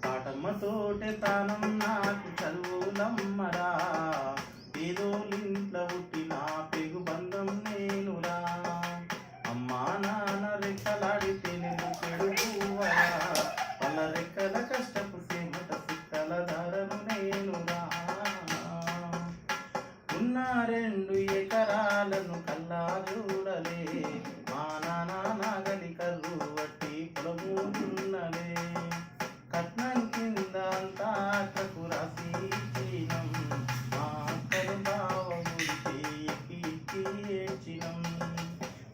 పాటమ్మతోటే ప్రాణం నాకు చదువులమ్మరా, పేదోళ్ళింట్ల పుట్టిన పెగు బంధం నేనురా. అమ్మా నాన్న రెక్కలాడితే నేను పెడుగువరా, వాళ్ళ రెక్కల కష్టపు సేమట సుక్కల ధరను నేనురా. ఉన్న 2 ఎకరాలను కల్లా చూడలే, మా నాన్న నాగలి కర్రు వట్టి పొలమున్నలే. కట్నం కింద అంతా అక్కకు రాసి ఇచ్చినం, మా అక్కలు బావ ఊరికి ఎక్కి ఎక్కి ఏడ్చినం.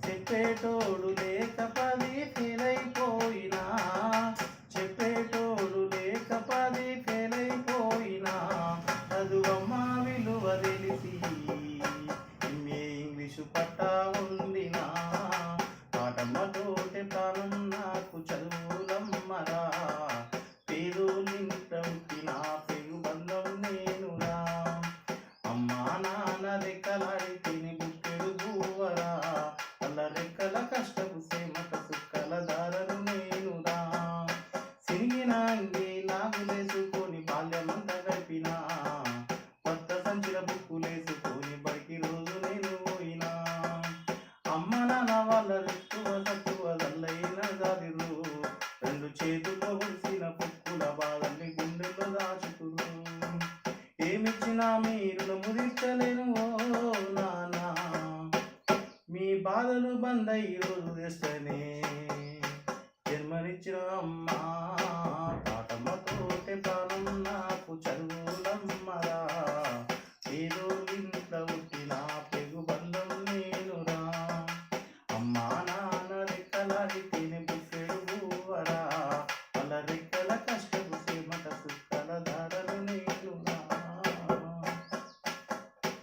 చెప్పేటోడు లేక 10 ఫెయిలైపోయినా, చెప్పేటోడు లేక 10 ఫెయిలైపోయినా, చదువమ్మ విలువ తెలిసి ఎంఏ ఇంగ్లీషు పట్టా ఉందినా. పాటమ్మతోటే ప్రాణం నాకు చదువులమ్మరా, పేదోళ్ళింట పుట్టిన పెగు బంధం నేనురా. అమ్మా నాన్న రెక్కలాడితేనే బుక్కెడు గువ్వరా, వాళ్ళ రెక్కల కష్టపు సేమట సుక్కల దారను నేనురా. సిరిగిన అంగి నాగులేసుకొని బాల్యమంతా గడిపినా, కొత్త సంచిల బుక్కులేసుకొని బడికి రోజు నేను పోయినా. అమ్మ నాన్న వాళ్ళ రెక్కువ తక్కువ దల్లైన జాలిరు, 2 చేతుల్లో ఒడిసిన పొక్కుల బాధల్ని గుండెల్లో దాచుకురు. ఏమిచ్చినా మీరు ముదిర్చలేను ఓ నాన్న, మీ బాధలు బంద్ రోజు తెస్తేనే జన్మనిచ్చిన అమ్మా. పాటమ్మతోటే ప్రాణం నాకు చదువులమ్మరా, పేదోళ్ళింట్ల పుట్టిన పెగు బంధం నేనురా. అమ్మా నాన్న రెక్కలాడితేనే బుక్కెడు గువ్వరా, వాళ్ళ రెక్కల కష్టం